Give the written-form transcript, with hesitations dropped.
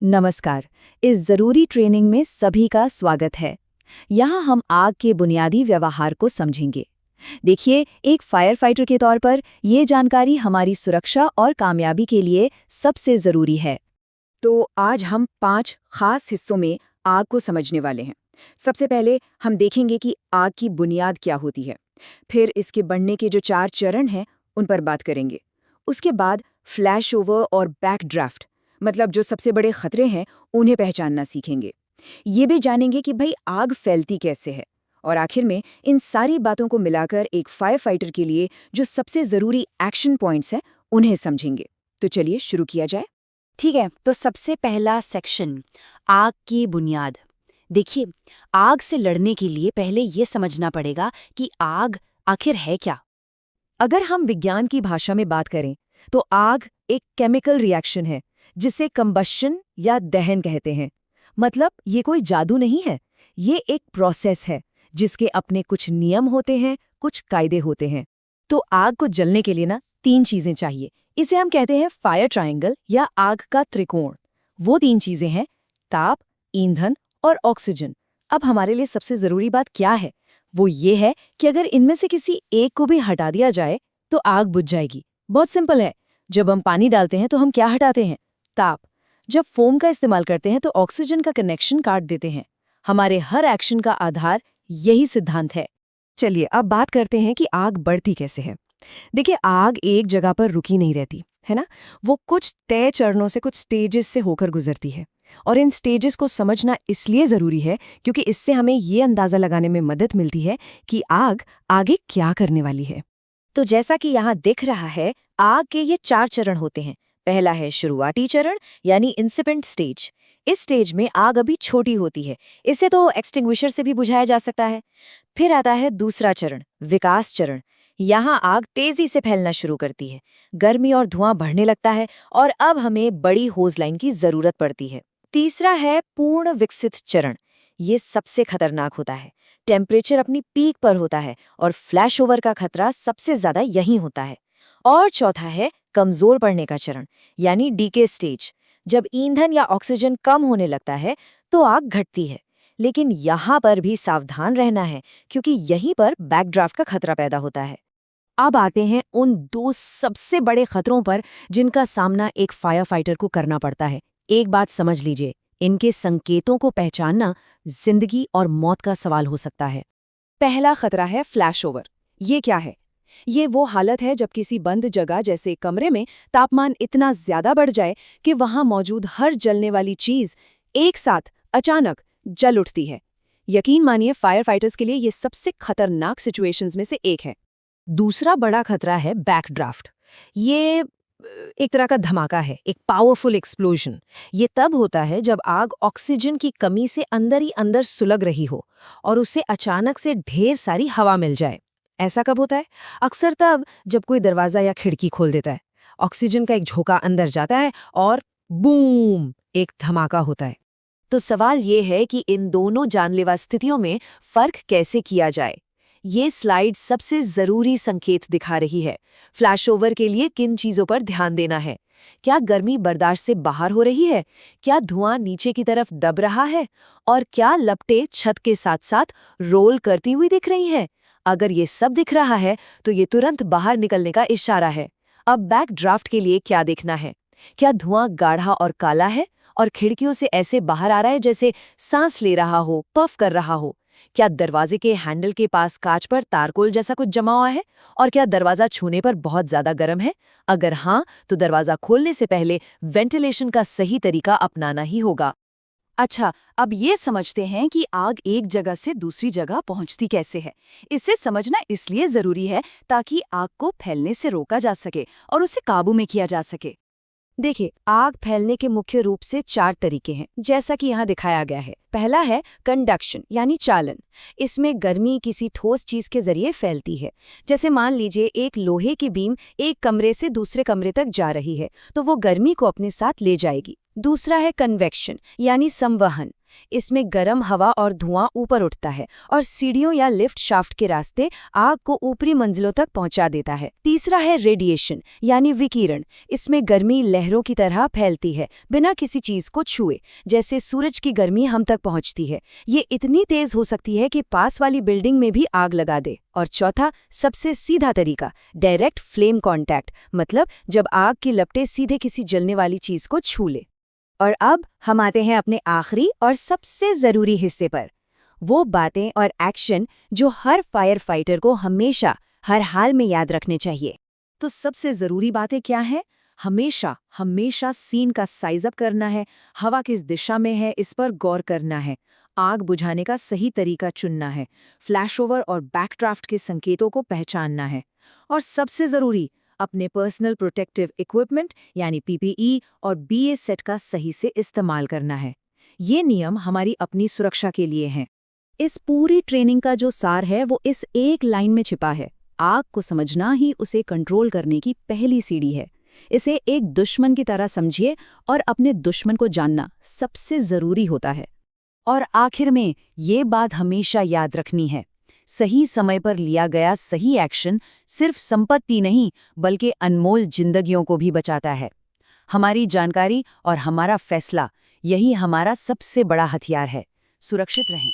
नमस्कार। इस जरूरी ट्रेनिंग में सभी का स्वागत है। यहाँ हम आग के बुनियादी व्यवहार को समझेंगे। देखिए, एक फायर फाइटर के तौर पर ये जानकारी हमारी सुरक्षा और कामयाबी के लिए सबसे जरूरी है। तो आज हम 5 खास हिस्सों में आग को समझने वाले हैं। सबसे पहले हम देखेंगे कि आग की बुनियाद क्या होती है। फिर इसके बढ़ने के जो 4 चरण हैं, उन पर बात करेंगे। उसके बाद फ्लैश ओवर और बैक ड्राफ्ट, मतलब जो सबसे बड़े खतरे हैं, उन्हें पहचानना सीखेंगे। ये भी जानेंगे कि भाई आग फैलती कैसे है। और आखिर में इन सारी बातों को मिलाकर एक फायर फाइटर के लिए जो सबसे ज़रूरी एक्शन पॉइंट्स हैं, उन्हें समझेंगे। तो चलिए शुरू किया जाए। ठीक है, तो सबसे पहला सेक्शन, आग की बुनियाद। देखिए, आग से लड़ने के लिए पहले ये समझना पड़ेगा कि आग आखिर है क्या। अगर हम विज्ञान की भाषा में बात करें तो आग एक केमिकल रिएक्शन है जिसे कंबशन या दहन कहते हैं। मतलब ये कोई जादू नहीं है, ये एक प्रोसेस है जिसके अपने कुछ नियम होते हैं, कुछ कायदे होते हैं। तो आग को जलने के लिए ना 3 चीजें चाहिए। इसे हम कहते हैं फायर ट्रायंगल या आग का त्रिकोण। वो 3 चीजें हैं ताप, ईंधन और ऑक्सीजन। अब हमारे लिए सबसे जरूरी बात क्या है? वो ये है कि अगर इनमें से किसी एक को भी हटा दिया जाए तो आग बुझ जाएगी। बहुत सिंपल है। जब हम पानी डालते हैं तो हम क्या हटाते हैं? ताप। जब फोम का इस्तेमाल करते हैं तो ऑक्सीजन का कनेक्शन काट देते हैं। हमारे हर एक्शन का आधार यही सिद्धांत है। चलिए अब बात करते हैं कि आग बढ़ती कैसे है। देखिए, आग एक जगह पर रुकी नहीं रहती है ना। वो कुछ तय चरणों से, कुछ स्टेजेस से होकर गुजरती है। और इन स्टेजेस को समझना इसलिए ज़रूरी है क्योंकि इससे हमें ये अंदाज़ा लगाने में मदद मिलती है कि आग आगे क्या करने वाली है। तो जैसा कि यहाँ दिख रहा है, आग के ये 4 चरण होते हैं। पहला है शुरुआती चरण, यानी इंसिपेंट स्टेज। इस स्टेज में आग अभी छोटी होती है, इसे तो एक्सटिंग्विशर से भी बुझाया जा सकता है। फिर आता है दूसरा चरण, विकास चरण। यहाँ आग तेजी से फैलना शुरू करती है, गर्मी और धुआं बढ़ने लगता है और अब हमें बड़ी होज लाइन की जरूरत पड़ती है। तीसरा है पूर्ण विकसित चरण। ये सबसे खतरनाक होता है। टेम्परेचर अपनी पीक पर होता है और फ्लैश ओवर का खतरा सबसे ज्यादा यहीं होता है। और चौथा है कमजोर पड़ने का चरण, यानी डीके स्टेज। जब ईंधन या ऑक्सीजन कम होने लगता है तो आग घटती है। लेकिन यहाँ पर भी सावधान रहना है क्योंकि यहीं पर बैकड्राफ्ट का खतरा पैदा होता है। अब आते हैं उन 2 सबसे बड़े खतरों पर जिनका सामना एक फायर फाइटर को करना पड़ता है। एक बात समझ लीजिए, इनके संकेतों को पहचानना जिंदगी और मौत का सवाल हो सकता है। पहला खतरा है फ्लैश ओवर। ये क्या है? ये वो हालत है जब किसी बंद जगह जैसे कमरे में तापमान इतना ज्यादा बढ़ जाए कि वहां मौजूद हर जलने वाली चीज एक साथ अचानक जल उठती है। यकीन मानिए, फायर फाइटर्स के लिए ये सबसे खतरनाक सिचुएशंस में से एक है। दूसरा बड़ा खतरा है बैकड्राफ्ट। ये एक तरह का धमाका है, एक पावरफुल एक्सप्लोजन। ये तब होता है जब आग ऑक्सीजन की कमी से अंदर ही अंदर सुलग रही हो और उसे अचानक से ढेर सारी हवा मिल जाए। ऐसा कब होता है? अक्सर तब जब कोई दरवाजा या खिड़की खोल देता है, ऑक्सीजन का एक झोंका अंदर जाता है और बूम, एक धमाका होता है। तो सवाल ये है कि इन दोनों जानलेवा स्थितियों में फर्क कैसे किया जाए। ये स्लाइड सबसे जरूरी संकेत दिखा रही है। फ्लैश ओवर के लिए किन चीजों पर ध्यान देना है? क्या गर्मी बर्दाश्त से बाहर हो रही है? क्या धुआं नीचे की तरफ दब रहा है? और क्या लपटें छत के साथ साथ रोल करती हुई दिख रही हैं? अगर ये सब दिख रहा है तो ये तुरंत बाहर निकलने का इशारा है। अब बैक ड्राफ्ट के लिए क्या देखना है? क्या धुआं गाढ़ा और काला है और खिड़कियों से ऐसे बाहर आ रहा है जैसे सांस ले रहा हो, पफ कर रहा हो? क्या दरवाजे के हैंडल के पास कांच पर तारकोल जैसा कुछ जमा हुआ है? और क्या दरवाजा छूने पर बहुत ज्यादा गर्म है? अगर हाँ, तो दरवाजा खोलने से पहले वेंटिलेशन का सही तरीका अपनाना ही होगा। अच्छा, अब ये समझते हैं कि आग एक जगह से दूसरी जगह पहुंचती कैसे है। इसे समझना इसलिए जरूरी है ताकि आग को फैलने से रोका जा सके और उसे काबू में किया जा सके। देखिए, आग फैलने के मुख्य रूप से 4 तरीके हैं, जैसा कि यहाँ दिखाया गया है। पहला है कंडक्शन, यानी चालन। इसमें गर्मी किसी ठोस चीज के जरिए फैलती है। जैसे मान लीजिए एक लोहे की बीम एक कमरे से दूसरे कमरे तक जा रही है, तो वो गर्मी को अपने साथ ले जाएगी। दूसरा है कन्वेक्शन, यानी संवहन। इसमें गर्म हवा और धुआं ऊपर उठता है और सीढ़ियों या लिफ्ट शाफ्ट के रास्ते आग को ऊपरी मंजिलों तक पहुंचा देता है। तीसरा है रेडिएशन यानी विकिरण। इसमें गर्मी लहरों की तरह फैलती है बिना किसी चीज को छुए, जैसे सूरज की गर्मी हम तक पहुंचती है। ये इतनी तेज हो सकती है कि पास वाली बिल्डिंग में भी आग लगा दे। और चौथा, सबसे सीधा तरीका, डायरेक्ट फ्लेम कांटेक्ट, मतलब जब आग की लपटें सीधे किसी जलने वाली चीज को छू ले। और अब हम आते हैं अपने आखिरी और सबसे जरूरी हिस्से पर, वो बातें और एक्शन जो हर फायर फाइटर को हमेशा हर हाल में याद रखने चाहिए। तो सबसे जरूरी बातें क्या हैं? हमेशा सीन का साइज अप करना है, हवा किस दिशा में है इस पर गौर करना है, आग बुझाने का सही तरीका चुनना है, फ्लैशओवर और बैकड्राफ्ट के संकेतों को पहचानना है, और सबसे जरूरी, अपने पर्सनल प्रोटेक्टिव इक्विपमेंट यानी पीपीई और बीए सेट का सही से इस्तेमाल करना है। ये नियम हमारी अपनी सुरक्षा के लिए हैं। इस पूरी ट्रेनिंग का जो सार है वो इस एक लाइन में छिपा है। आग को समझना ही उसे कंट्रोल करने की पहली सीढ़ी है। इसे एक दुश्मन की तरह समझिए और अपने दुश्मन को जानना सबसे जरूरी होता है। और आखिर में ये बात हमेशा याद रखनी है, सही समय पर लिया गया सही एक्शन सिर्फ संपत्ति नहीं बल्कि अनमोल जिंदगियों को भी बचाता है। हमारी जानकारी और हमारा फैसला, यही हमारा सबसे बड़ा हथियार है। सुरक्षित रहें।